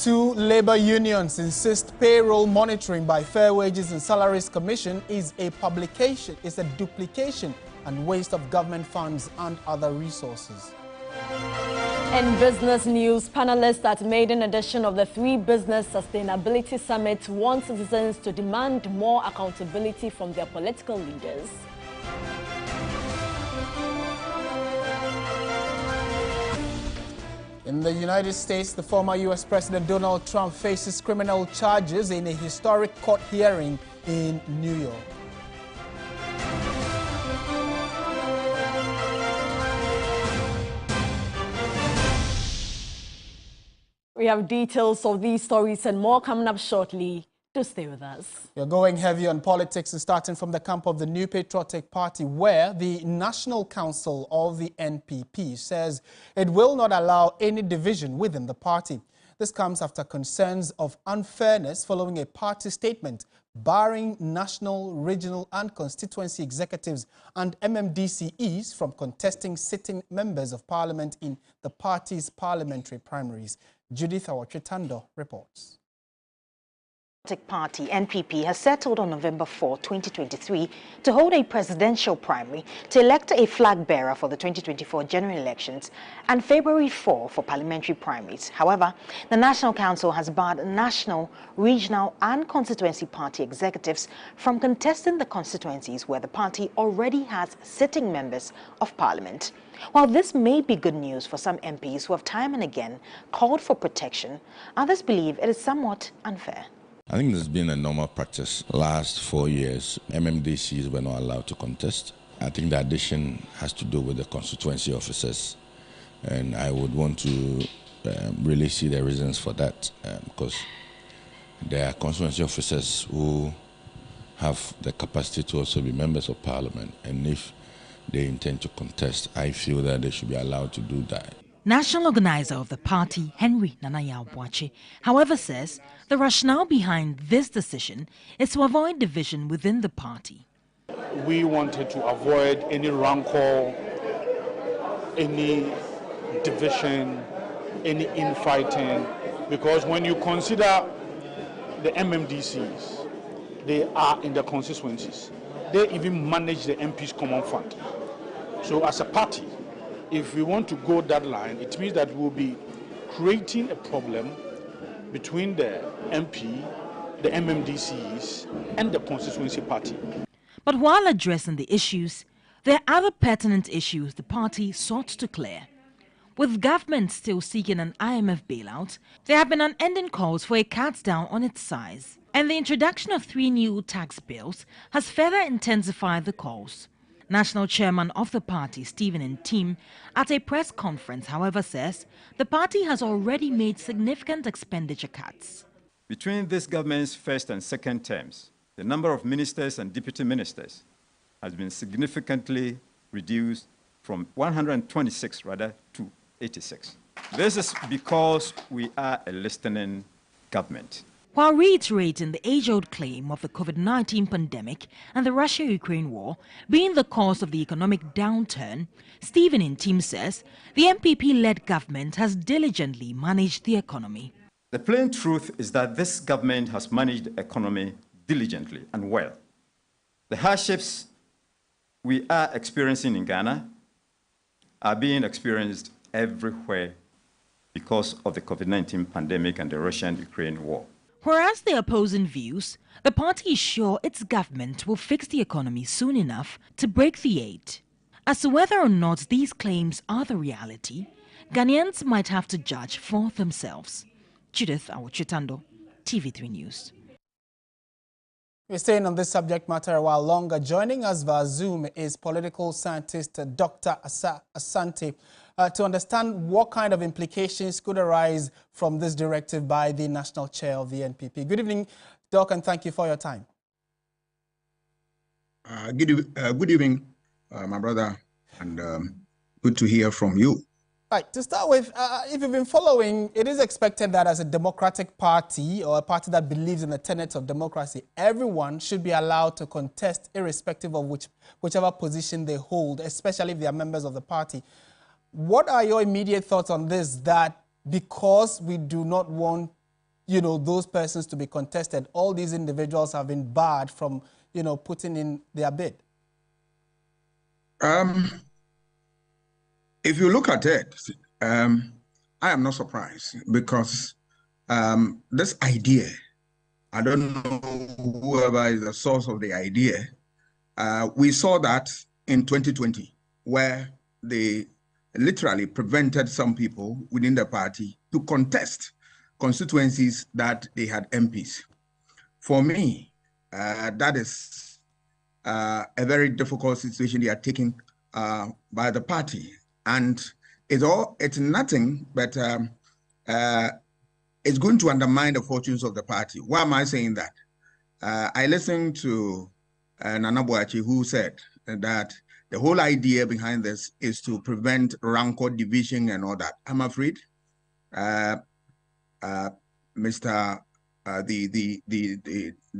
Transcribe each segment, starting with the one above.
Two labor unions insist payroll monitoring by Fair Wages and Salaries Commission is a duplication and waste of government funds and other resources. In business news, panelists at maiden edition of the Three Business Sustainability Summit want citizens to demand more accountability from their political leaders. In the United States, the former U.S. President Donald Trump faces criminal charges in a historic court hearing in New York. We have details of these stories and more coming up shortly. Do stay with us. We're going heavy on politics and starting from the camp of the new Patriotic Party, where the National Council of the NPP says it will not allow any division within the party. This comes after concerns of unfairness following a party statement barring national, regional and constituency executives and MMDCEs from contesting sitting members of parliament in the party's parliamentary primaries. Judith Awachitando reports. Patriotic Party, NPP, has settled on November 4, 2023 to hold a presidential primary to elect a flag bearer for the 2024 general elections and February 4 for parliamentary primaries. However, the National Council has barred national, regional and constituency party executives from contesting the constituencies where the party already has sitting members of parliament. While this may be good news for some MPs who have time and again called for protection, others believe it is somewhat unfair. I think there's been a normal practice. Last 4 years, MMDCs were not allowed to contest. I think the addition has to do with the constituency officers, and I would want to really see the reasons for that, because there are constituency officers who have the capacity to also be members of parliament, and if they intend to contest, I feel that they should be allowed to do that. National organizer of the party, Henry Nanaya Abuache, however, says the rationale behind this decision is to avoid division within the party. We wanted to avoid any rancor, any division, any infighting, because when you consider the MMDCs, they are in the constituencies. They even manage the MP's common fund. So as a party, if we want to go that line, it means that we'll be creating a problem between the MP, the MMDCs, and the constituency party. But while addressing the issues, there are other pertinent issues the party sought to clear. With government still seeking an IMF bailout, there have been unending calls for a cut down on its size. And the introduction of 3 new tax bills has further intensified the calls. National chairman of the party, Stephen Ntim, at a press conference, however, says the party has already made significant expenditure cuts. Between this government's first and second terms, the number of ministers and deputy ministers has been significantly reduced from 126 to 86. This is because we are a listening government. While reiterating the age-old claim of the COVID-19 pandemic and the Russia-Ukraine war being the cause of the economic downturn, Stephen Ntim says the NPP-led government has diligently managed the economy. The plain truth is that this government has managed the economy diligently and well. The hardships we are experiencing in Ghana are being experienced everywhere because of the COVID-19 pandemic and the Russian-Ukraine war. Whereas the opposing views, the party is sure its government will fix the economy soon enough to break the 8. As to whether or not these claims are the reality, Ghanaians might have to judge for themselves. Judith Awachitando, TV3 News. We're staying on this subject matter a while longer. Joining us via Zoom is political scientist Dr. Assa Asante to understand what kind of implications could arise from this directive by the national chair of the NPP. Good evening, Doc, and thank you for your time. Good evening, my brother, and good to hear from you. Right, to start with, if you've been following, it is expected that as a democratic party or a party that believes in the tenets of democracy, everyone should be allowed to contest irrespective of whichever position they hold, especially if they are members of the party. What are your immediate thoughts on this, that because we do not want those persons to be contested, all these individuals have been barred from, putting in their bid? If you look at it, I am not surprised because this idea, I don't know whoever is the source of the idea, we saw that in 2020, where they literally prevented some people within the party to contest constituencies that they had MPs. For me, that is a very difficult situation they are taking by the party. And it's nothing but it's going to undermine the fortunes of the party. Why am I saying that? I listened to Nana Boachi, who said that the whole idea behind this is to prevent rancor division and all that. I'm afraid, the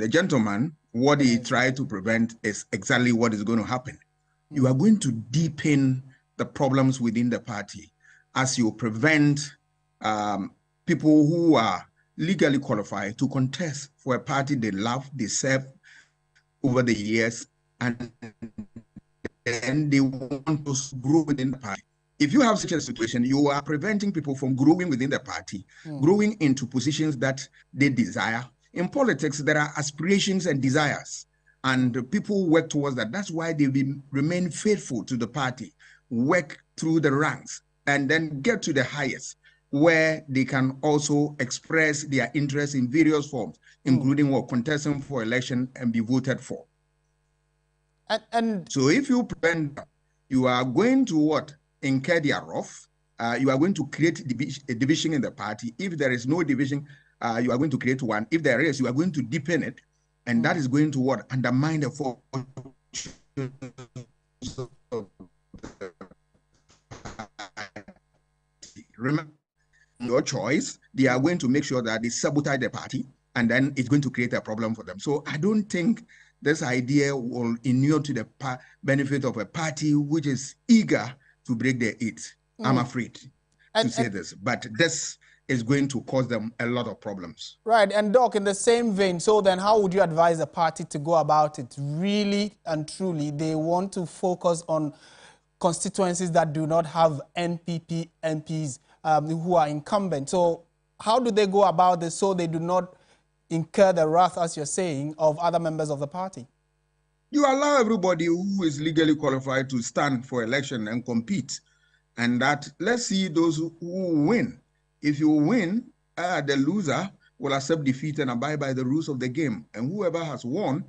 gentleman, what he tried to prevent is exactly what is going to happen. You are going to deepen the problems within the party as you prevent people who are legally qualified to contest for a party they love, they serve over the years, and they want to grow within the party. If you have such a situation, you are preventing people from growing within the party, growing into positions that they desire. In politics, there are aspirations and desires, and people work towards that. That's why they remain faithful to the party, work through the ranks, and then get to the highest, where they can also express their interests in various forms, including contesting for election and be voted for. So if you prevent, you are going to incur their wrath. You are going to create a division in the party. If there is no division, you are going to create one. If there is, you are going to deepen it, and that is going to undermine the fortunes of remember your choice. They are going to make sure that they sabotage the party, and then it's going to create a problem for them. So I don't think this idea will inure to the benefit of a party which is eager to break their eight. I'm afraid to say this, but this is going to cause them a lot of problems. Right, and Doc, in the same vein, so then how would you advise a party to go about it? Really and truly, they want to focus on constituencies that do not have NPP MPs who are incumbent. So how do they go about this so they do not incur the wrath, as you're saying, of other members of the party? You allow everybody who is legally qualified to stand for election and compete. And that, let's see those who win. If you win, the loser will accept defeat and abide by the rules of the game. And whoever has won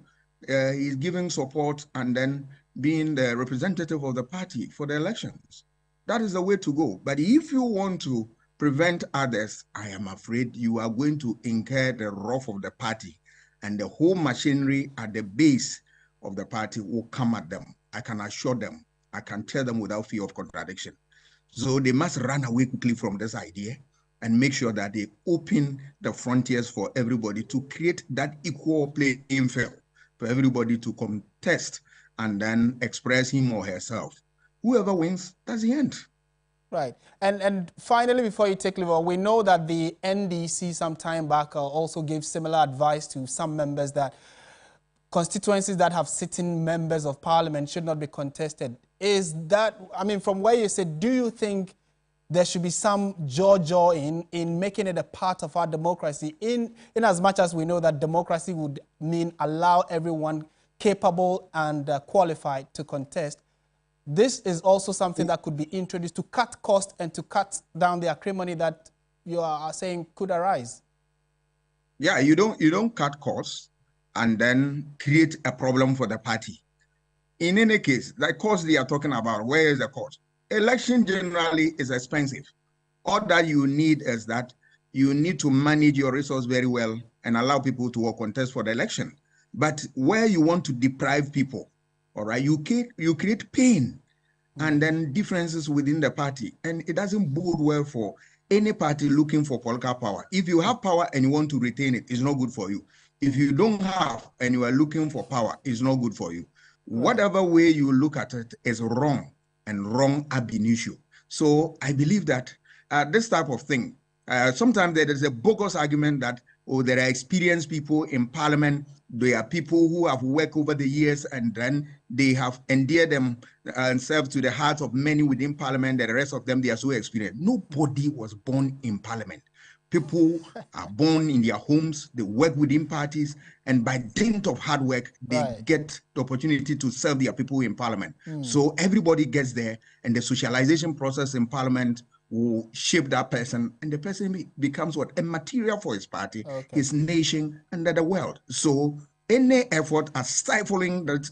is giving support and then being the representative of the party for the elections. That is the way to go. But if you want to prevent others, I am afraid you are going to incur the wrath of the party, and the whole machinery at the base of the party will come at them. I can assure them, I can tell them without fear of contradiction. So they must run away quickly from this idea and make sure that they open the frontiers for everybody to create that equal playing field for everybody to contest and then express him or herself. Whoever wins, that's the end. Right. And finally, before you take over, we know that the NDC some time back also gave similar advice to some members that constituencies that have sitting members of parliament should not be contested. Is that, I mean, from where you said, do you think there should be some jaw in making it a part of our democracy, in as much as we know that democracy would mean allow everyone capable and qualified to contest? This is also something that could be introduced to cut costs and to cut down the acrimony that you are saying could arise. Yeah, you don't cut costs and then create a problem for the party. In any case, the cost they are talking about, where is the cost? Election generally is expensive. All that you need is that you need to manage your resource very well and allow people to contest for the election. But where you want to deprive people, all right, you create pain and then differences within the party. And it doesn't bode well for any party looking for political power. If you have power and you want to retain it, it's not good for you. If you don't have and you are looking for power, it's not good for you. Whatever way you look at it is wrong, and wrong ab initio. So I believe that this type of thing, sometimes there is a bogus argument that or there are experienced people in parliament. There are people who have worked over the years and then they have endeared themselves to the hearts of many within parliament. The rest of them, they are so experienced. Nobody was born in parliament. People are born in their homes, they work within parties, and by dint of hard work, they get the opportunity to serve their people in parliament. So everybody gets there, and the socialization process in parliament will shape that person, and the person becomes what? A material for his party, his nation, and the world. So any effort at stifling that,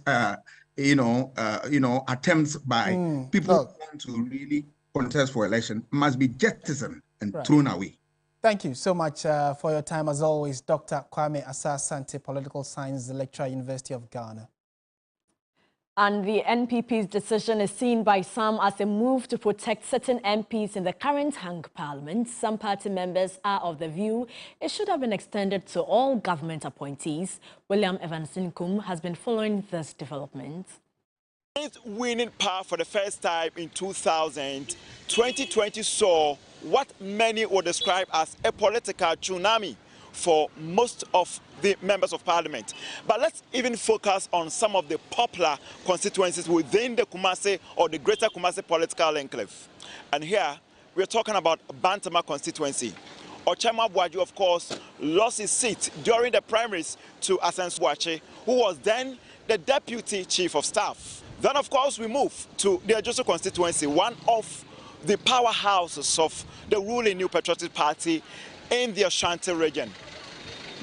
attempts by people who want to really contest for election must be jettisoned and thrown away. Thank you so much for your time, as always, Dr. Kwame Assa Asante, Political Science Lecturer, University of Ghana. And the NPP's decision is seen by some as a move to protect certain MPs in the current hung parliament. Some party members are of the view it should have been extended to all government appointees. William Evansinkum has been following this development. Winning power for the first time in 2020 saw what many would describe as a political tsunami for most of the members of parliament. But let's even focus on some of the popular constituencies within the Kumasi or the greater Kumasi political enclave. And here we're talking about Bantama constituency. Ochema Buaju, of course, lost his seat during the primaries to Asensu Buachi, who was then the deputy chief of staff. Then, of course, we move to the Ajoso constituency, one of the powerhouses of the ruling New Patriotic Party in the Ashanti region.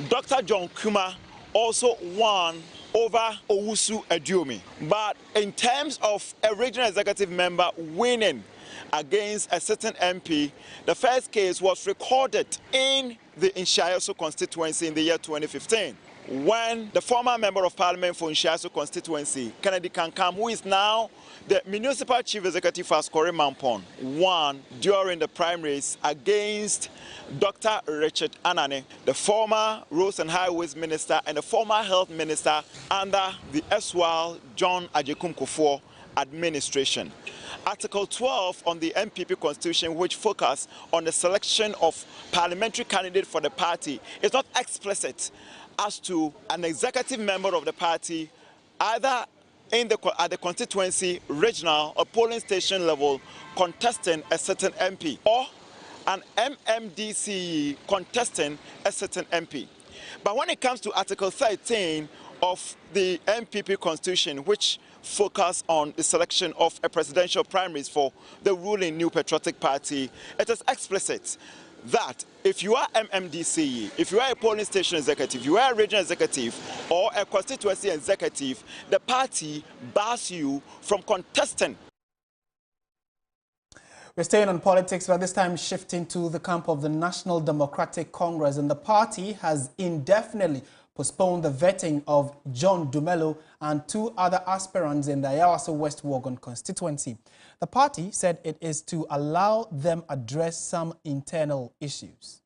Dr. John Kuma also won over Owusu Aduomi. But in terms of a regional executive member winning against a certain MP, the first case was recorded in the Inshayoso constituency in the year 2015. When the former member of parliament for Inshayoso constituency, Kennedy Kankam, who is now the municipal chief executive for Askore Mampon, won during the primaries against Dr. Richard Anane, the former roads and highways minister and the former health minister under the erstwhile John Ajekum Kufuor administration. Article 12 on the NPP constitution, which focuses on the selection of parliamentary candidate for the party, is not explicit as to an executive member of the party either at the constituency, regional or polling station level contesting a certain MP or an MMDCE contesting a certain MP. But when it comes to Article 13 of the NPP constitution, which focus on the selection of a presidential primaries for the ruling New Patriotic Party, it is explicit that if you are MMDCE, if you are a polling station executive, you are a regional executive or a constituency executive, the party bars you from contesting. We're staying on politics, but this time shifting to the camp of the National Democratic Congress, and the party has indefinitely postponed the vetting of John Dumelo and two other aspirants in the Ayawaso West Wuogon constituency. The party said it is to allow them address some internal issues.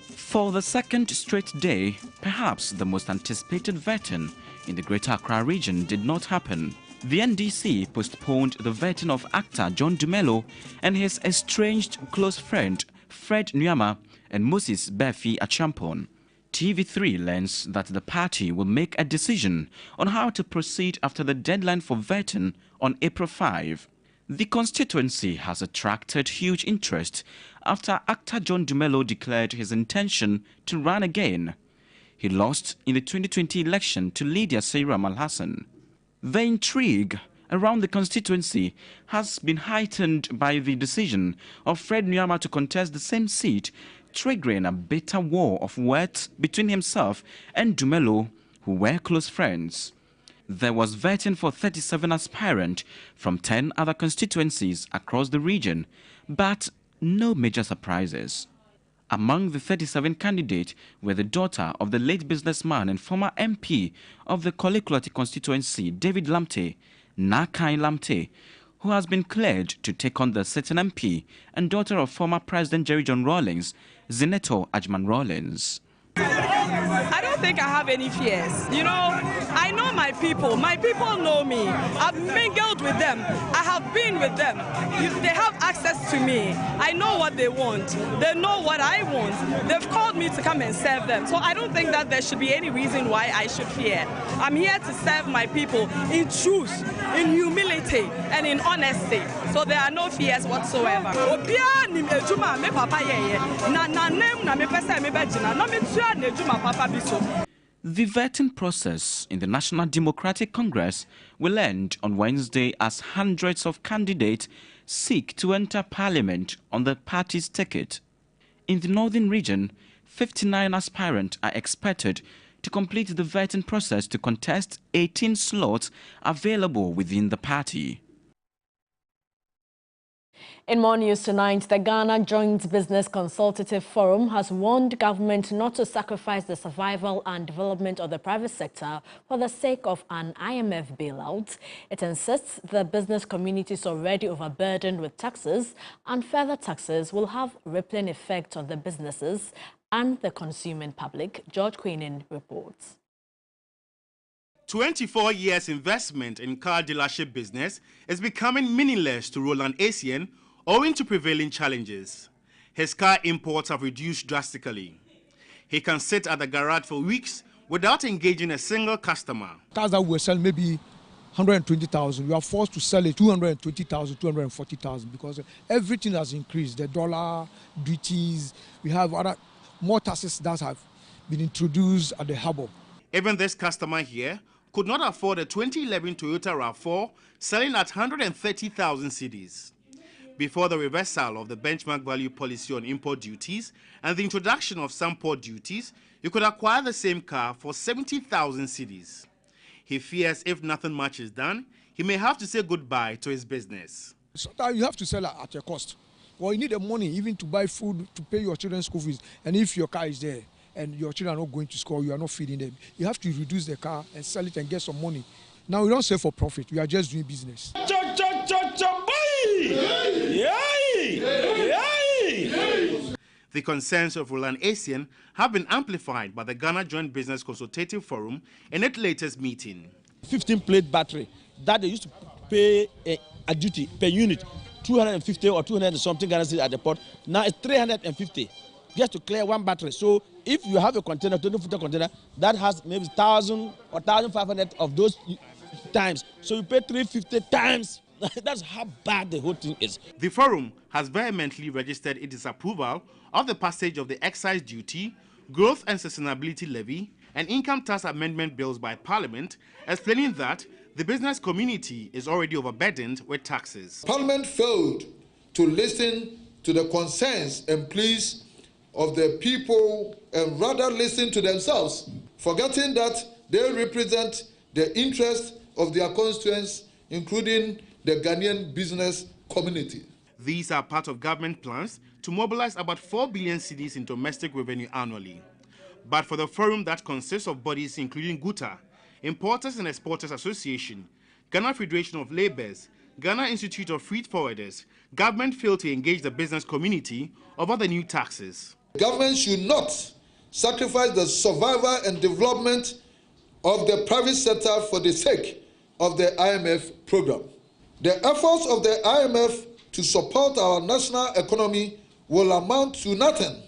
For the second straight day, perhaps the most anticipated vetting in the Greater Accra region did not happen. The NDC postponed the vetting of actor John Dumelo and his estranged close friend Fred Nyama and Moses Befi Achampon. TV3 learns that the party will make a decision on how to proceed after the deadline for vetting on April 5. The constituency has attracted huge interest after actor John Dumelo declared his intention to run again. He lost in the 2020 election to Lydia Seyram Alhassan. The intrigue around the constituency has been heightened by the decision of Fred Nyama to contest the same seat, triggering a bitter war of words between himself and Dumelo, who were close friends. There was vetting for 37 aspirants from 10 other constituencies across the region, but no major surprises. Among the 37 candidates were the daughter of the late businessman and former MP of the Kolekulati constituency, David Lamte, Nakai Lamte, who has been cleared to take on the sitting MP, and daughter of former President Jerry John Rawlings, Zineto Ajman Rawlings. I don't think I have any fears. You know, I know my people. My people know me. I've mingled with them. I have been with them. They have access to me. I know what they want. They know what I want. They've called me to come and serve them. So I don't think that there should be any reason why I should fear. I'm here to serve my people in truth, in humility, and in honesty. So there are no fears whatsoever. The vetting process in the National Democratic Congress will end on Wednesday as hundreds of candidates seek to enter parliament on the party's ticket. In the northern region, 59 aspirants are expected to complete the vetting process to contest 18 slots available within the party. In more news tonight, the Ghana Joint Business Consultative Forum has warned government not to sacrifice the survival and development of the private sector for the sake of an IMF bailout. It insists the business community is already overburdened with taxes, and further taxes will have rippling effect on the businesses and the consuming public. George Queenan reports. 24 years investment in car dealership business is becoming meaningless to Roland Asian owing to prevailing challenges. His car imports have reduced drastically. He can sit at the garage for weeks without engaging a single customer. Cars that we sell maybe 120,000, we are forced to sell it 220,000, 240,000 because everything has increased. The dollar, duties, we have other more taxes that have been introduced at the harbor. Even this customer here could not afford a 2011 Toyota RAV4 selling at 130,000 cedis. Before the reversal of the benchmark value policy on import duties and the introduction of some port duties, you could acquire the same car for 70,000 cedis. He fears if nothing much is done, he may have to say goodbye to his business. Sometimes you have to sell at a cost. Or you need the money even to buy food, to pay your children's school fees. And if your car is there and your children are not going to school, you are not feeding them, you have to reduce the car and sell it and get some money. Now we don't sell for profit, we are just doing business. The concerns of Roland Asian have been amplified by the Ghana Joint Business Consultative Forum in its latest meeting. 15-plate battery that they used to pay a duty per unit, 250 or 200 and something Ghana cedis at the port. Now it's 350 just to clear one battery. So if you have a container, 20-footer container, that has maybe 1,000 or 1,500 of those times. So you pay 350 times. That's how bad the whole thing is. The forum has vehemently registered its disapproval of the passage of the excise duty, growth and sustainability levy, and income tax amendment bills by Parliament, explaining that the business community is already overburdened with taxes. Parliament failed to listen to the concerns and pleas of the people and rather listen to themselves, forgetting that they represent the interests of their constituents, including the Ghanaian business community. These are part of government plans to mobilize about 4 billion cedis in domestic revenue annually. But for the forum that consists of bodies including GUTA, Importers and Exporters Association, Ghana Federation of Labourers, Ghana Institute of Freight Forwarders, government failed to engage the business community over the new taxes. Government should not sacrifice the survival and development of the private sector for the sake of the IMF program. The efforts of the IMF to support our national economy will amount to nothing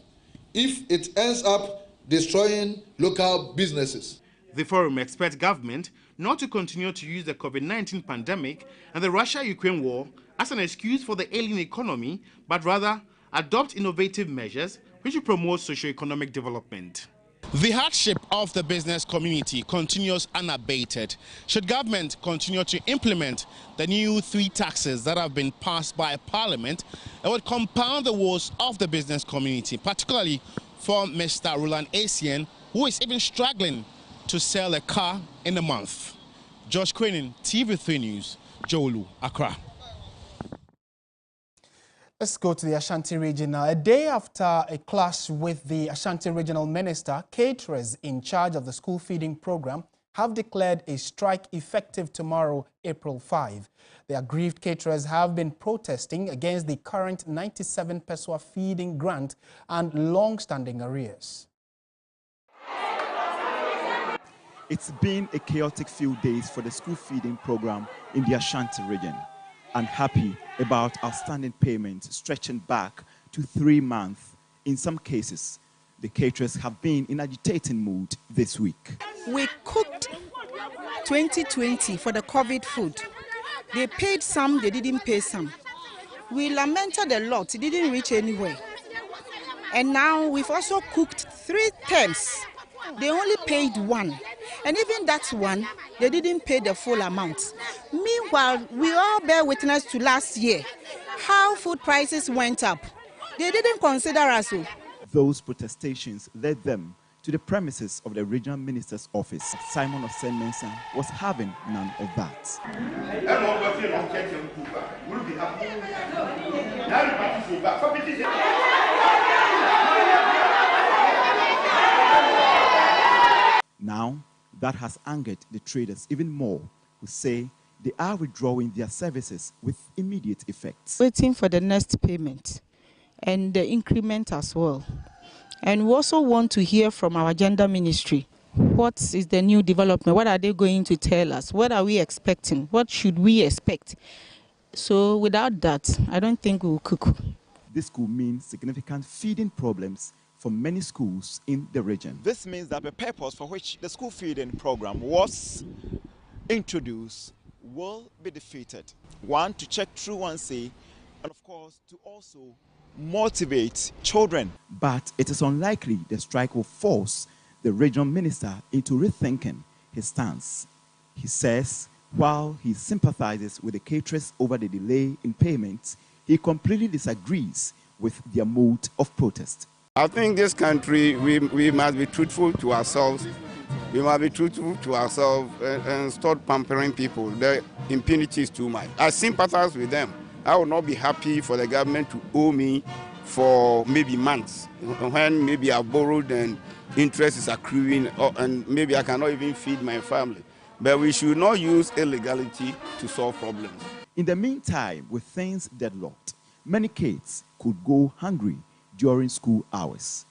if it ends up destroying local businesses. The forum expects government not to continue to use the COVID-19 pandemic and the Russia-Ukraine war as an excuse for the ailing economy, but rather adopt innovative measures which will promote socio-economic development. The hardship of the business community continues unabated. Should government continue to implement the new 3 taxes that have been passed by Parliament, it would compound the woes of the business community, particularly for Mr. Roland Asian, who is even struggling to sell a car in a month. Josh Queenan, TV3 News, Jolu, Accra. Let's go to the Ashanti region now. A day after a clash with the Ashanti regional minister, caterers in charge of the school feeding program have declared a strike effective tomorrow, April 5. The aggrieved caterers have been protesting against the current 97 peso feeding grant and long-standing arrears. It's been a chaotic few days for the school feeding program in the Ashanti region. Unhappy about outstanding payments stretching back to 3 months, in some cases The caterers have been in agitating mood this week. We cooked 2020 for the COVID food. They paid some, they didn't pay some. We lamented a lot, it didn't reach anywhere. And now we've also cooked 3 terms. They only paid 1. And even that one, they didn't pay the full amount. Meanwhile, we all bear witness to last year, how food prices went up. They didn't consider us. Those protestations led them to the premises of the regional minister's office. Simon Osen-Mensah was having none of that. Now, that has angered the traders even more, who say they are withdrawing their services with immediate effect. Waiting for the next payment and the increment as well. And we also want to hear from our gender ministry. What is the new development? What are they going to tell us? What are we expecting? What should we expect? So without that, I don't think we'll cook. This could mean significant feeding problems for many schools in the region. This means that the purpose for which the school feeding program was introduced will be defeated. One, to check truancy, and of course, to also motivate children. But it is unlikely the strike will force the regional minister into rethinking his stance. He says while he sympathizes with the caterers over the delay in payments, he completely disagrees with their mode of protest. I think this country, we must be truthful to ourselves. We must be truthful to ourselves and stop pampering people. The impunity is too much. I sympathize with them. I will not be happy for the government to owe me for maybe months, when maybe I've borrowed and interest is accruing, and maybe I cannot even feed my family. But we should not use illegality to solve problems. In the meantime, with things deadlocked, many kids could go hungry during school hours.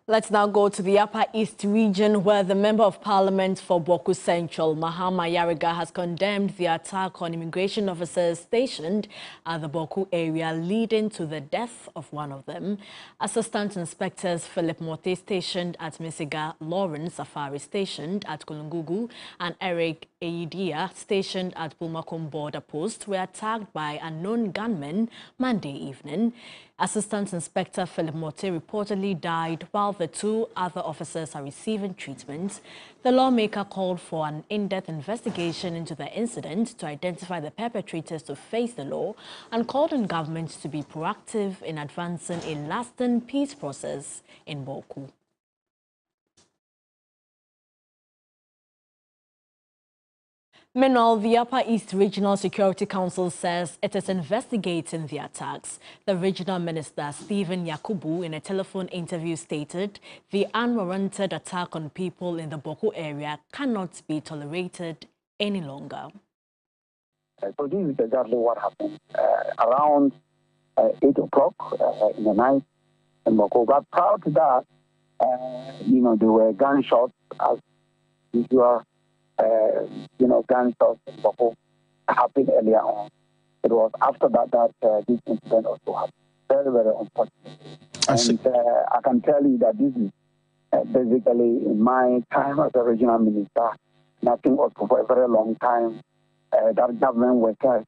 Let's now go to the Upper East region, where the Member of Parliament for Boku Central, Mahama Yariga, has condemned the attack on immigration officers stationed at the Boku area, leading to the death of one of them. Assistant Inspectors Philip Mote, stationed at Misiga, Lawrence Safari, stationed at Kulungugu, and Eric Eidia, stationed at Bulmakum border post, were attacked by unknown gunmen Monday evening. Assistant Inspector Philip Mote reportedly died while the 2 other officers are receiving treatment. The lawmaker called for an in-depth investigation into the incident to identify the perpetrators to face the law, and called on government to be proactive in advancing a lasting peace process in Boku. Meanwhile, the Upper East Regional Security Council says it is investigating the attacks. The regional minister, Stephen Yakubu, in a telephone interview stated the unwarranted attack on people in the Boku area cannot be tolerated any longer. So this is exactly what happened. Around 8 o'clock in the night in Boku. But prior to that, there were gunshots as usual. Gunshots in Boku happened earlier on. It was after that this incident also happened. Very, very unfortunate. And I can tell you that this is basically in my time as a regional minister, and I think also for a very long time, that government workers,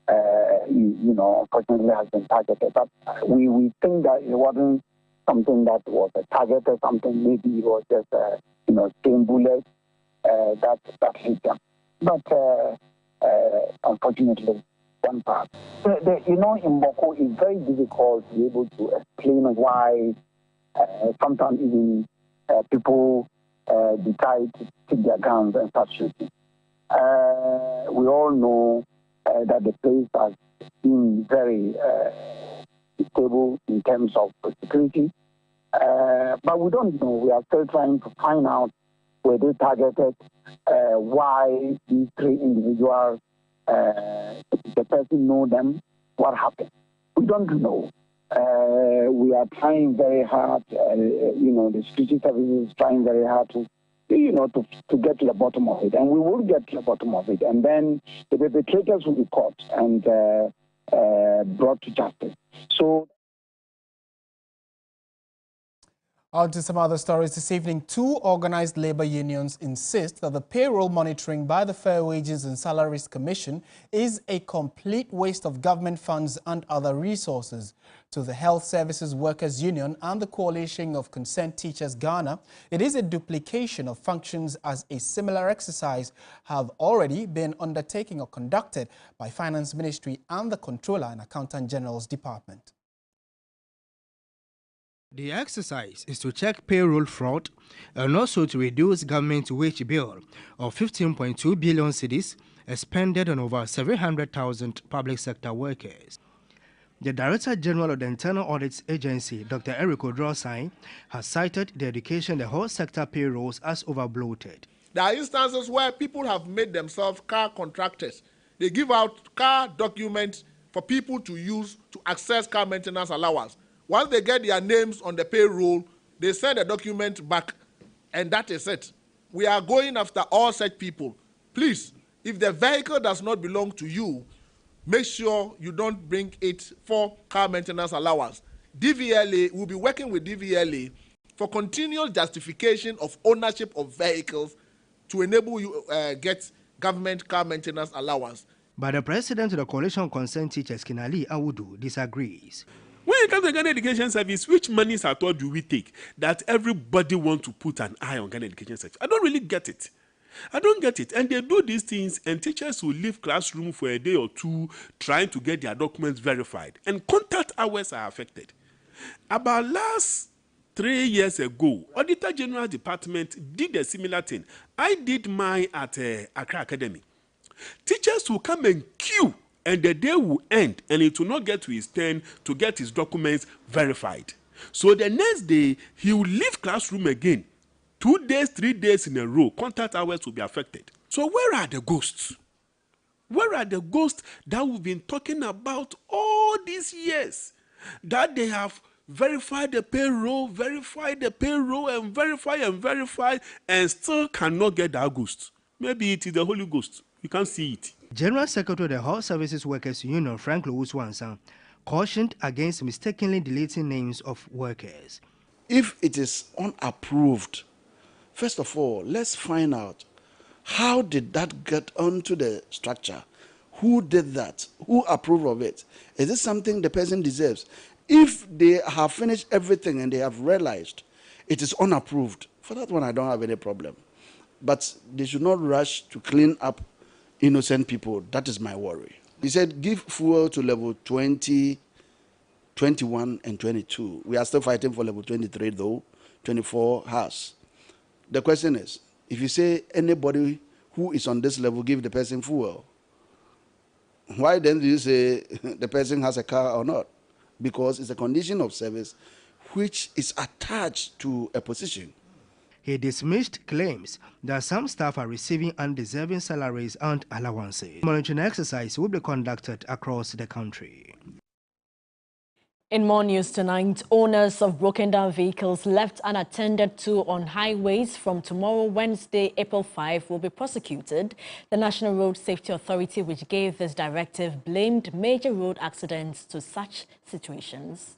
unfortunately has been targeted. But we think that it wasn't something that was targeted, something maybe it was just, stone bullets. That hit them. But unfortunately, one part. In Boku, it's very difficult to be able to explain why sometimes even people decide to take their guns and start shooting. We all know that the place has been very stable in terms of security. But we don't know. We are still trying to find out were they targeted, why these 3 individuals, the person know them, what happened. We don't know. We are trying very hard, the security services is trying very hard to get to the bottom of it. And we will get to the bottom of it. And then the perpetrators will be caught and brought to justice. So On to some other stories this evening. Two organized labor unions insist that the payroll monitoring by the Fair Wages and Salaries Commission is a complete waste of government funds and other resources. To the Health Services Workers Union and the Coalition of Concerned Teachers Ghana, it is a duplication of functions, as a similar exercise have already been undertaken or conducted by Finance Ministry and the Controller and Accountant General's Department. The exercise is to check payroll fraud and also to reduce government wage bill of 15.2 billion cedis expended on over 700,000 public sector workers. The Director General of the Internal Audit Agency, Dr. Eric Odrosai, has cited the education and the whole sector payrolls as overbloated. There are instances where people have made themselves car contractors. They give out car documents for people to use to access car maintenance allowance. Once they get their names on the payroll, they send a document back, and that is it. We are going after all such people. Please, if the vehicle does not belong to you, make sure you don't bring it for car maintenance allowance. DVLA will be working with DVLA for continual justification of ownership of vehicles to enable you get government car maintenance allowance. But the president of the Coalition of Concerned Teachers, Kinali Awudu, disagrees. When it comes to Ghana Education Service, which monies at all do we take that everybody wants to put an eye on Ghana Education Service? I don't really get it. I don't get it. And they do these things, and teachers will leave classroom for a day or two trying to get their documents verified. And contact hours are affected. About last 3 years ago, Auditor General Department did a similar thing. I did mine at Accra Academy. Teachers will come and queue, and the day will end, and it will not get to his turn to get his documents verified. So the next day, he will leave classroom again. 2 days, 3 days in a row, contact hours will be affected. So where are the ghosts? Where are the ghosts that we've been talking about all these years? That they have verified the payroll, and verify, and still cannot get that ghost. Maybe it is the Holy Ghost. You can't see it. General Secretary of the Health Services Workers Union, Frank Lewis-Wansan, cautioned against mistakenly deleting names of workers. If it is unapproved, first of all, let's find out how did that get onto the structure? Who did that? Who approved of it? Is this something the person deserves? If they have finished everything and they have realized it is unapproved, for that one I don't have any problem. But they should not rush to clean up innocent people. That is my worry. He said give fuel to level 20, 21 and 22. We are still fighting for level 23 though. 24 has. The question is, if you say anybody who is on this level, give the person fuel, why then do you say the person has a car or not? Because it's a condition of service which is attached to a position. He dismissed claims that some staff are receiving undeserving salaries and allowances. Monitoring exercise will be conducted across the country. In more news tonight, owners of broken down vehicles left unattended to on highways from tomorrow, Wednesday, April 5, will be prosecuted. The National Road Safety Authority, which gave this directive, blamed major road accidents to such situations.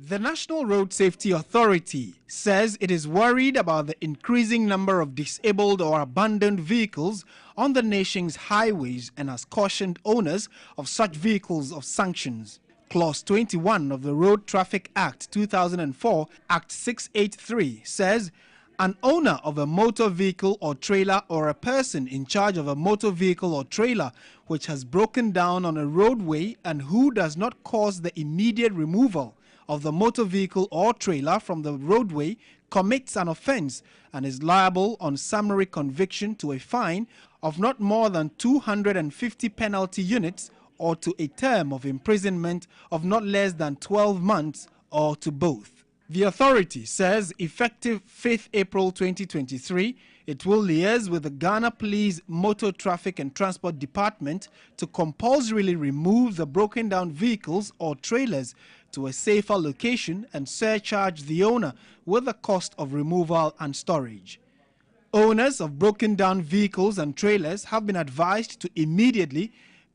The National Road Safety Authority says it is worried about the increasing number of disabled or abandoned vehicles on the nation's highways and has cautioned owners of such vehicles of sanctions. Clause 21 of the Road Traffic Act 2004, Act 683, says an owner of a motor vehicle or trailer or a person in charge of a motor vehicle or trailer which has broken down on a roadway and who does not cause the immediate removal of the motor vehicle or trailer from the roadway commits an offense and is liable on summary conviction to a fine of not more than 250 penalty units or to a term of imprisonment of not less than 12 months or to both. The authority says effective 5th April 2023, it will liaise with the Ghana Police Motor Traffic and Transport Department to compulsorily remove the broken down vehicles or trailers to a safer location and surcharge the owner with the cost of removal and storage. Owners of broken down vehicles and trailers have been advised to immediately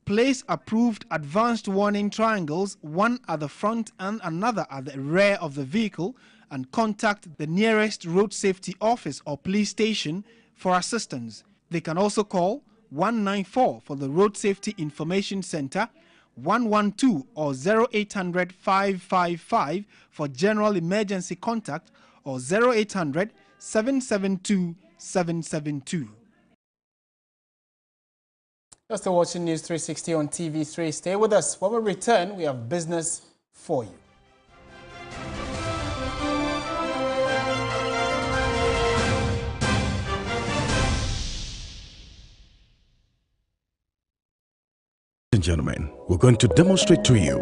place approved advanced warning triangles, one at the front and another at the rear of the vehicle, and contact the nearest road safety office or police station for assistance. They can also call 194 for the Road Safety Information Center, 112 or 0800 555 for general emergency contact, or 0800 772 772. You're still watching News 360 on TV3. Stay with us. When we return, we have business for you. Ladies and gentlemen, we're going to demonstrate to you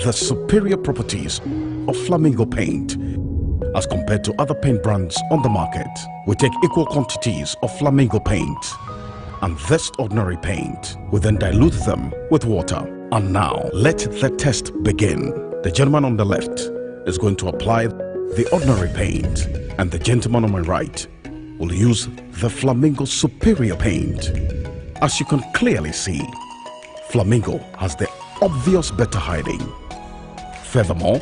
the superior properties of Flamingo Paint as compared to other paint brands on the market. We take equal quantities of Flamingo Paint and this ordinary paint. We then dilute them with water. And now, let the test begin. The gentleman on the left is going to apply the ordinary paint, and the gentleman on my right will use the Flamingo Superior Paint. As you can clearly see, Flamingo has the obvious better hiding. Furthermore,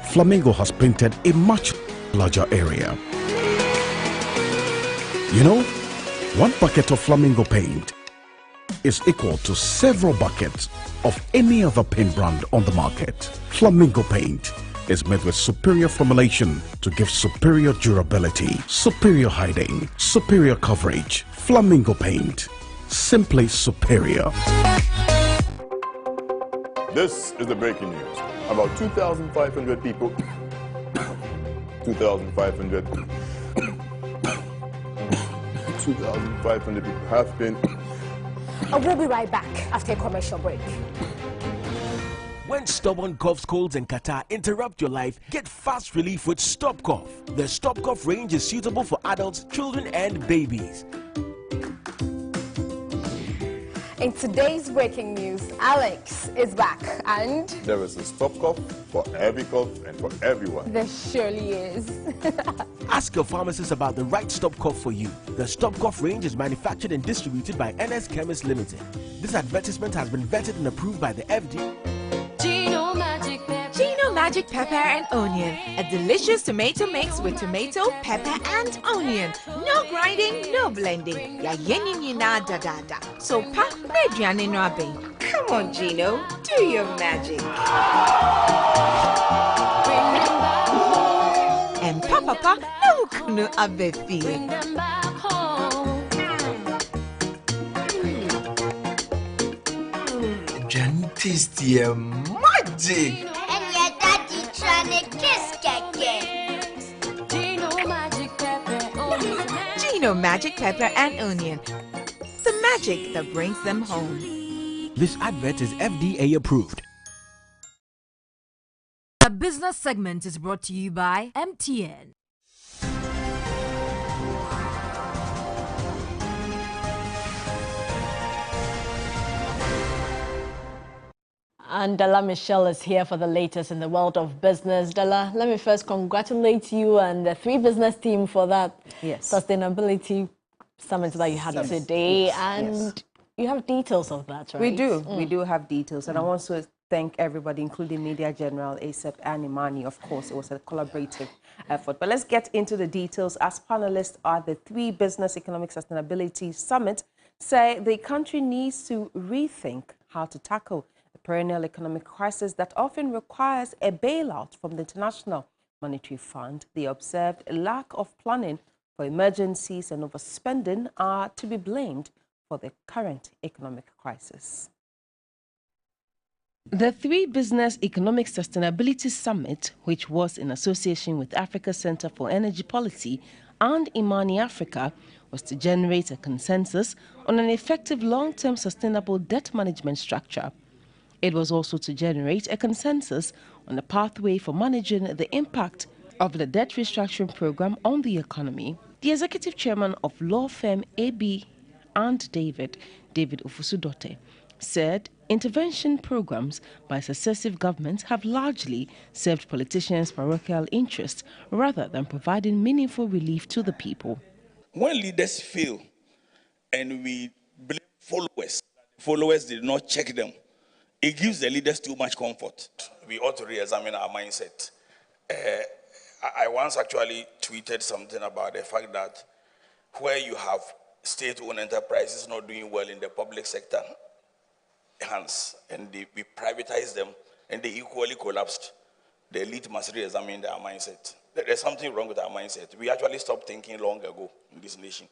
Flamingo has painted a much larger area. You know, one bucket of Flamingo paint is equal to several buckets of any other paint brand on the market. Flamingo paint is made with superior formulation to give superior durability, superior hiding, superior coverage. Flamingo paint, simply superior. This is the breaking news. About 2,500 people 2,500 people have been. We'll be right back after a commercial break. When stubborn coughs, colds, and catarrh interrupt your life, get fast relief with Stop Cough. The Stop Cough range is suitable for adults, children, and babies. In today's breaking news, Alex is back and... There is a Stop Cough for every cough and for everyone. There surely is. Ask your pharmacist about the right Stop Cough for you. The Stop Cough range is manufactured and distributed by NS Chemist Limited. This advertisement has been vetted and approved by the FDA. Gino Magic Pepper and Onion, a delicious tomato mix with tomato, pepper, and onion. No grinding, no blending. Ya yenini na da da da. So pa mediane no abe. Come on, Gino, do your magic. And papa no kunu abefi. Tasty magic. And your daddy trying to kiss again. Gino Magic Pepper and Onion. The magic that brings them home. This advert is FDA approved. The business segment is brought to you by MTN. And Della Michelle is here for the latest in the world of business. Della, let me first congratulate you and the 3 Business team for that sustainability summit that you had today. Yes. And you have details of that, right? We do. We do have details. And I want to thank everybody, including Media General, ASEP, and Imani. Of course, it was a collaborative effort. But let's get into the details. As panelists at the 3 Business Economic Sustainability Summit say the country needs to rethink how to tackle perennial economic crisis that often requires a bailout from the International Monetary Fund. They observed a lack of planning for emergencies and overspending are to be blamed for the current economic crisis. The 3 Business Economic Sustainability Summit, which was in association with Africa Center for Energy Policy and Imani Africa, was to generate a consensus on an effective long-term sustainable debt management structure. It was also to generate a consensus on a pathway for managing the impact of the debt restructuring program on the economy. The executive chairman of law firm AB and David Ufusudote, said intervention programs by successive governments have largely served politicians' parochial interests rather than providing meaningful relief to the people. When leaders fail and we blame followers did not check them, it gives the leaders too much comfort. We ought to re-examine our mindset. I once actually tweeted something about the fact that where you have state-owned enterprises not doing well in the public sector hands, and we privatize them, and they equally collapsed, the elite must re-examine their mindset. There's something wrong with our mindset. We actually stopped thinking long ago in this nation.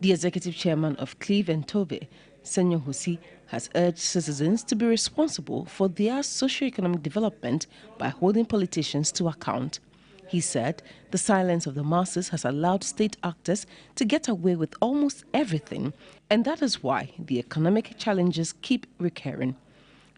The executive chairman of Cleve and Tobe, Senyo Hosi, has urged citizens to be responsible for their socio-economic development by holding politicians to account. He said the silence of the masses has allowed state actors to get away with almost everything, and that is why the economic challenges keep recurring.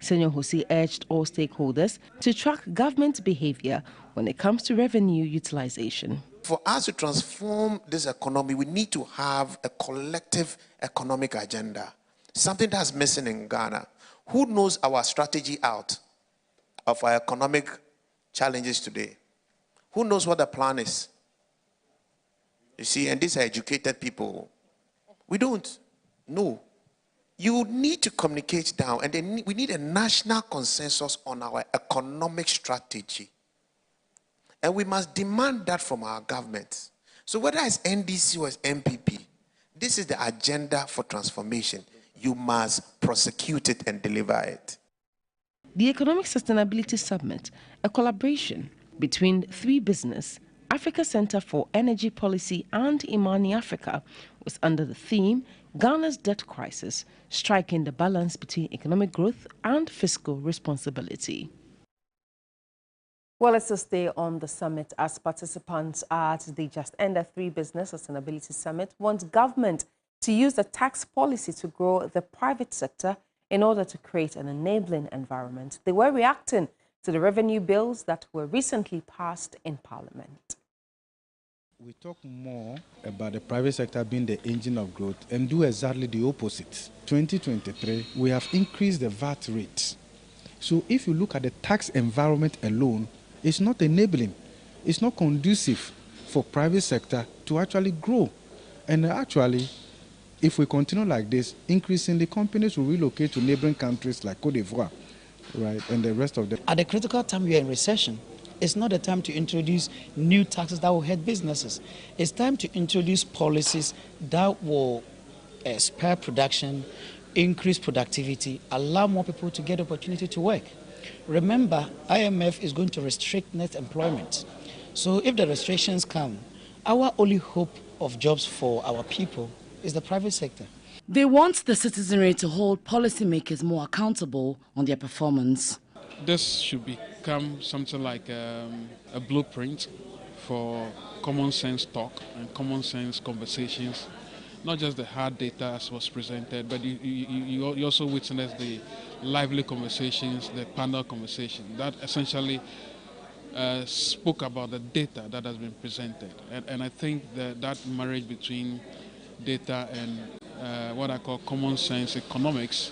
Senyo Hosi urged all stakeholders to track government behavior when it comes to revenue utilization. For us to transform this economy, we need to have a collective economic agenda, something that's missing in Ghana. Who knows our strategy out of our economic challenges today? Who knows what the plan is? You see, and these are educated people. We don't know. You need to communicate down, and we need a national consensus on our economic strategy. And we must demand that from our government. So whether it's NDC or it's MPP, this is the agenda for transformation. You must prosecute it and deliver it. The Economic Sustainability Summit, a collaboration between Three Business, Africa Center for Energy Policy, and Imani Africa, was under the theme Ghana's Debt Crisis, Striking the Balance Between Economic Growth and Fiscal Responsibility. Well, let's just stay on the summit as participants at the just ended Three Business Sustainability Summit want government to use the tax policy to grow the private sector in order to create an enabling environment. They were reacting to the revenue bills that were recently passed in Parliament. We talk more about the private sector being the engine of growth and do exactly the opposite. 2023, we have increased the VAT rate. So if you look at the tax environment alone, it's not enabling. It's not conducive for private sector to actually grow. And actually, if we continue like this, increasingly companies will relocate to neighboring countries like Côte d'Ivoire, right, and the rest of them. At the critical time we are in recession, it's not the time to introduce new taxes that will hurt businesses. It's time to introduce policies that will spur production, increase productivity, allow more people to get opportunity to work. Remember, IMF is going to restrict net employment. So if the restrictions come, our only hope of jobs for our people is the private sector. They want the citizenry to hold policymakers more accountable on their performance. This should become something like a blueprint for common sense talk and common sense conversations, not just the hard data as was presented, but you also witness the lively conversations, the panel conversation that essentially spoke about the data that has been presented. And I think that marriage between data and what I call common sense economics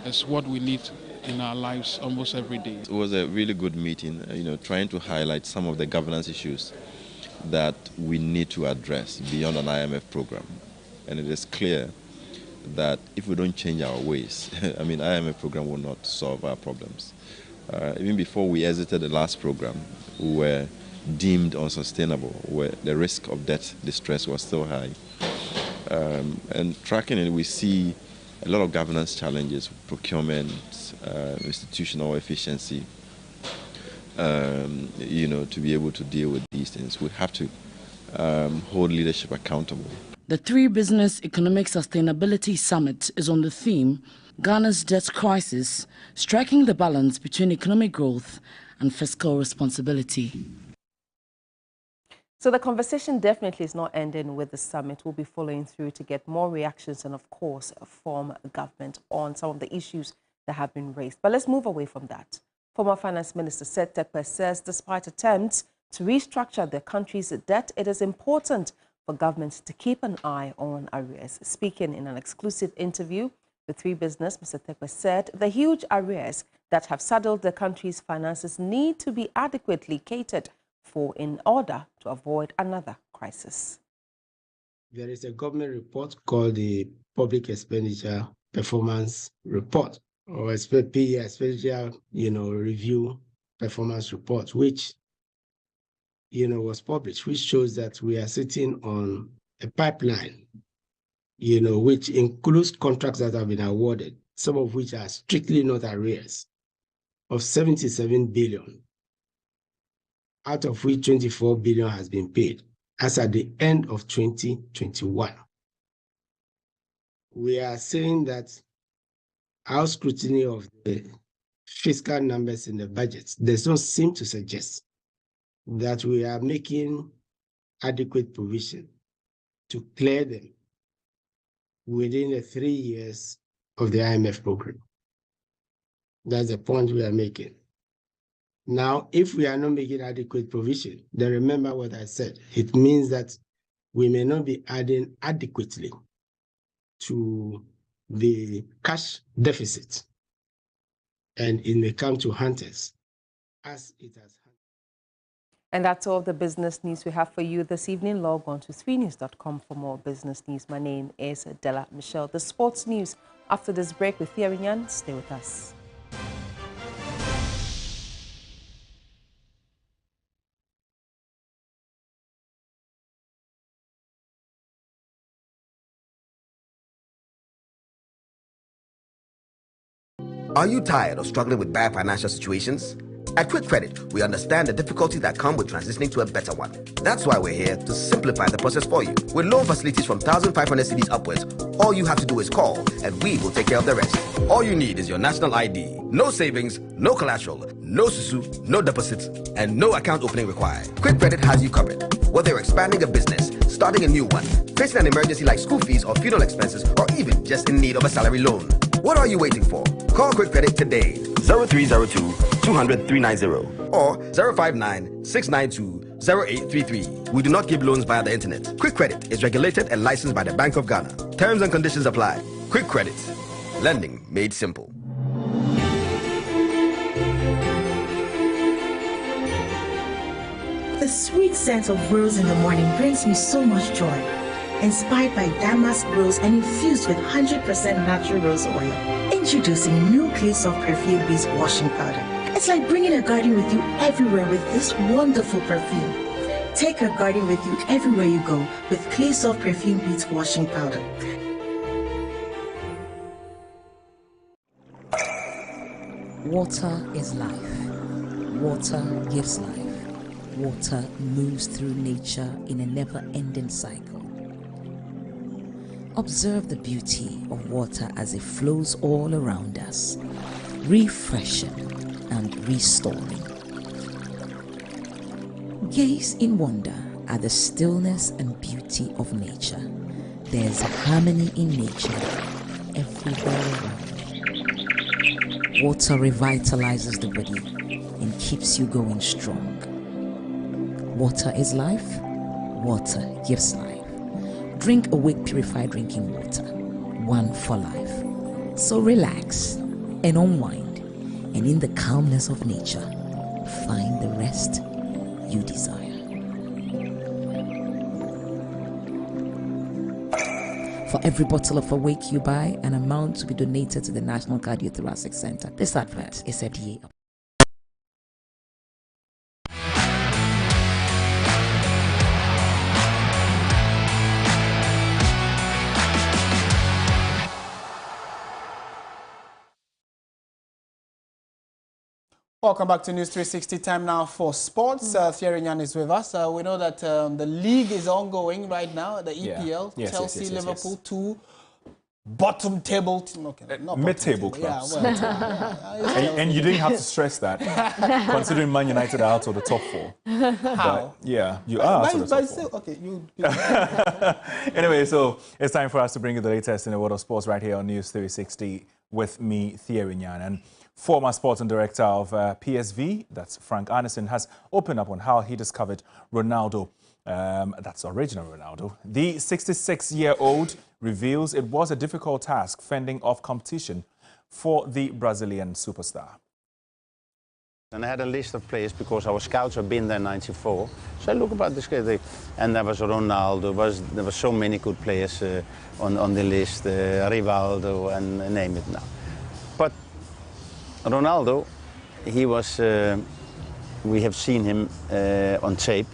is what we need in our lives almost every day. It was a really good meeting, trying to highlight some of the governance issues that we need to address beyond an IMF program. And it is clear that if we don't change our ways, IMF program will not solve our problems. Even before we exited the last program, we were deemed unsustainable, where the risk of debt distress was still high. And tracking it, we see a lot of governance challenges, procurement, institutional efficiency, to be able to deal with these things. We have to hold leadership accountable. The Three Business Economic Sustainability Summit is on the theme Ghana's Debt Crisis, Striking the Balance Between Economic Growth and Fiscal Responsibility. So the conversation definitely is not ending with the summit. We'll be following through to get more reactions and, of course, from government on some of the issues that have been raised. But let's move away from that. Former Finance Minister Seth Terkper says despite attempts to restructure the country's debt, it is important for government to keep an eye on arrears. Speaking in an exclusive interview with Three Business, Mr. Terkper said the huge arrears that have saddled the country's finances need to be adequately catered for in order to avoid another crisis. There is a government report called the Public Expenditure Performance Report. or special, review performance report, which, was published, which shows that we are sitting on a pipeline, which includes contracts that have been awarded, some of which are strictly not arrears, of 77 billion, out of which 24 billion has been paid, as at the end of 2021. We are saying that our scrutiny of the fiscal numbers in the budget does not seem to suggest that we are making adequate provision to clear them within the 3 years of the IMF program. That's the point we are making. Now, if we are not making adequate provision, then remember what I said. It means that we may not be adding adequately to the cash deficit, and it may come to hunters as it has. And that's all the business news we have for you this evening. Log on to 3news.com for more business news. My name is Della Michelle. The sports news after this break with Thierry Nyan. Stay with us. Are you tired of struggling with bad financial situations? At Quick Credit, we understand the difficulties that come with transitioning to a better one. That's why we're here to simplify the process for you. With loan facilities from 1,500 cedis upwards, all you have to do is call and we will take care of the rest. All you need is your national ID. No savings, no collateral, no susu, no deposits, and no account opening required. Quick Credit has you covered. Whether you're expanding a business, starting a new one, facing an emergency like school fees or funeral expenses, or even just in need of a salary loan. What are you waiting for? Call Quick Credit today. 0302 200 390 or 059 692 0833. We do not give loans via the internet. Quick Credit is regulated and licensed by the Bank of Ghana. Terms and conditions apply. Quick Credit. Lending made simple. The sweet scent of rose in the morning brings me so much joy. Inspired by damask rose and infused with 100% natural rose oil. Introducing new Clay Soft Perfume Beats Washing Powder. It's like bringing a garden with you everywhere with this wonderful perfume. Take a garden with you everywhere you go with Clay Soft Perfume Beats Washing Powder. Water is life. Water gives life. Water moves through nature in a never-ending cycle. Observe the beauty of water as it flows all around us, refreshing and restoring. Gaze in wonder at the stillness and beauty of nature. There's harmony in nature everywhere around. Water revitalizes the body and keeps you going strong. Water is life. Water gives life. Drink Awake Purified Drinking Water, one for life. So relax and unwind, and in the calmness of nature, find the rest you desire. For every bottle of Awake you buy, an amount to be donated to the National Cardiothoracic Center. This advert is FDA. Welcome back to News 360. Time now for sports. Thierry Nyan is with us. We know that the league is ongoing right now, the EPL. Yes, Chelsea, Liverpool, two bottom table, mid-table clubs. And you didn't have to stress that, considering Man United are out of the top four. How? But, yeah, you are out of the top four. Okay, Anyway, so it's time for us to bring you the latest in the world of sports right here on News 360 with me, Thierry Nyan. And former sporting director of PSV, that's Frank Arneson, has opened up on how he discovered Ronaldo. That's original Ronaldo. The 66-year-old reveals it was a difficult task fending off competition for the Brazilian superstar. And I had a list of players because our scouts have been there in '94. So I look about this guy, and there was Ronaldo. There were so many good players on the list, Rivaldo, and name it now. But Ronaldo, he was, we have seen him on tape,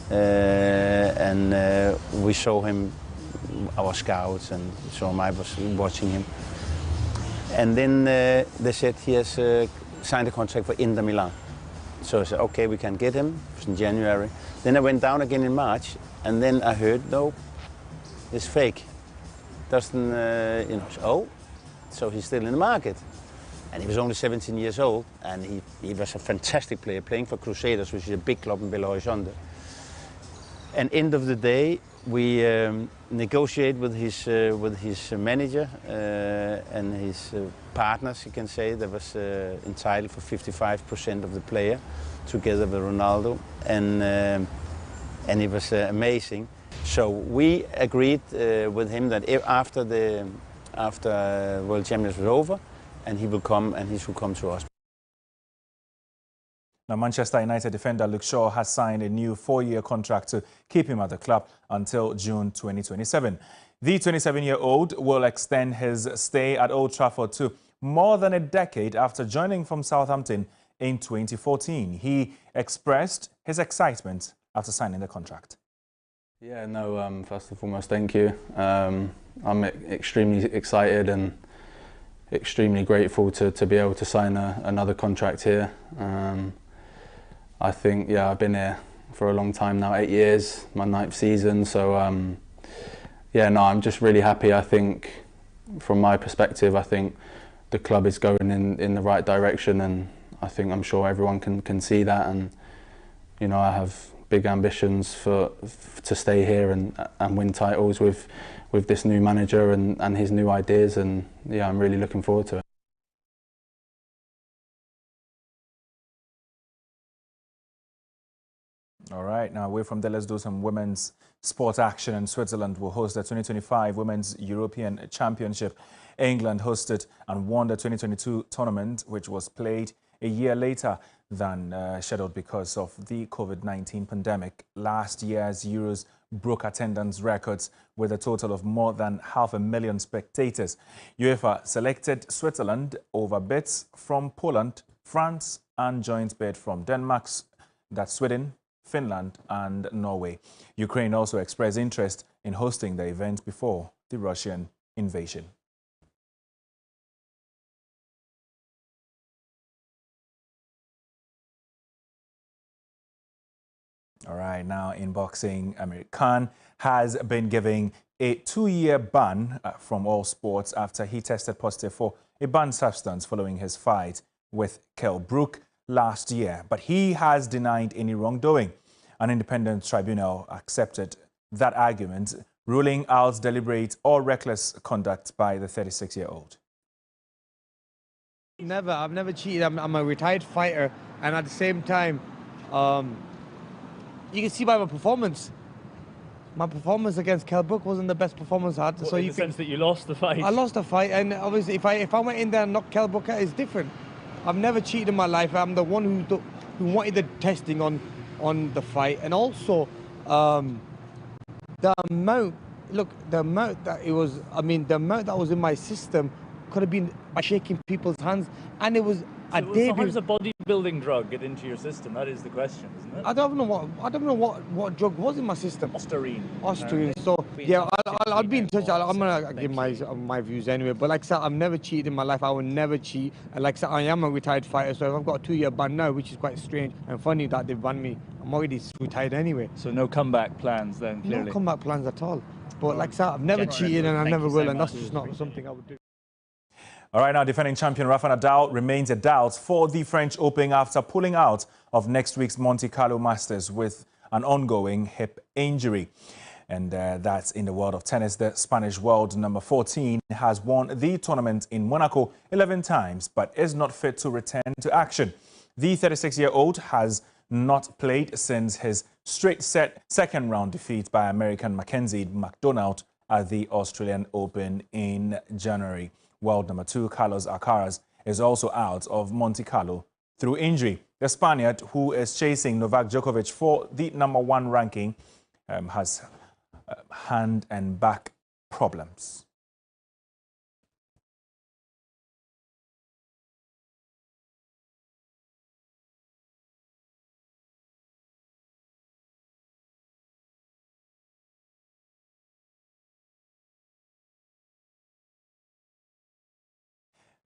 and we saw him, our scouts, and so I was watching him. And then they said he has signed a contract for Inter Milan. So I said, okay, we can get him. It was in January. Then I went down again in March, and then I heard, no, it's fake. Doesn't, so he's still in the market. And he was only 17 years old, and he was a fantastic player, playing for Crusaders, which is a big club in Belo Horizonte. And end of the day, we negotiate with his manager and his partners, you can say, that was entitled for 55% of the player, together with Ronaldo, and it was amazing. So we agreed with him that after World Championships was over, and he will come, and he should come to us. Now, Manchester United defender Luke Shaw has signed a new 4-year contract to keep him at the club until June 2027. The 27-year-old will extend his stay at Old Trafford to more than a decade after joining from Southampton in 2014. He expressed his excitement after signing the contract. Yeah, no, first and foremost, thank you. I'm extremely excited and extremely grateful to be able to sign another contract here. I think, yeah, I've been here for a long time now, 8 years, my 9th season. So, yeah, no, I'm just really happy. I think, from my perspective, I think the club is going in the right direction, and I'm sure everyone can see that. And, you know, I have big ambitions to stay here and win titles with this new manager and his new ideas, and yeah, I'm really looking forward to it. All right, now away from there, let's do some women's sports action. And Switzerland will host the 2025 Women's European Championship. England hosted and won the 2022 tournament, which was played a year later than scheduled because of the COVID-19 pandemic. Last year's Euros broke attendance records with a total of more than 500,000 spectators. UEFA selected Switzerland over bids from Poland, France, and joint bid from Denmark, that's Sweden, Finland, and Norway. Ukraine also expressed interest in hosting the event before the Russian invasion. All right, now in boxing, Amir Khan has been given a 2-year ban from all sports after he tested positive for a banned substance following his fight with Kell Brook last year. But he has denied any wrongdoing. An independent tribunal accepted that argument, ruling out deliberate or reckless conduct by the 36-year-old. Never. I've never cheated. I'm a retired fighter, and at the same time, you can see by my performance. My performance against Kell Brook wasn't the best performance I had. Well, so in the sense that you lost the fight? I lost the fight, and obviously if I went in there and knocked Kell Brook out, it's different. I've never cheated in my life. I'm the one who wanted the testing on the fight, and also the amount that it was. I mean, the amount that was in my system could have been by shaking people's hands, and it was. So how does a bodybuilding drug get into your system? That is the question, isn't it? I don't know what drug was in my system. Ostarine. So yeah, I'll be in touch. I'm gonna give my views anyway. But like I said, I've never cheated in my life. I will never cheat. And like I said, I am a retired fighter. So if I've got a 2-year ban now, which is quite strange and funny that they've banned me, I'm already retired anyway. So no comeback plans then, clearly. No comeback plans at all. But like I said, I've never cheated and I never will, and that's just not something I would do. All right, now defending champion Rafa Nadal remains a doubt for the French Open after pulling out of next week's Monte Carlo Masters with an ongoing hip injury. And that's in the world of tennis. The Spanish world number 14 has won the tournament in Monaco 11 times, but is not fit to return to action. The 36-year-old has not played since his straight-set second-round defeat by American Mackenzie McDonald at the Australian Open in January. World number 2 Carlos Alcaraz is also out of Monte Carlo through injury. The Spaniard, who is chasing Novak Djokovic for the number 1 ranking, has hand and back problems.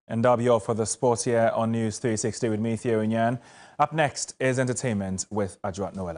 And that'll be all for the sports here on News 360 with me, Theo Nyan. Up next is entertainment with Adjoat Noella.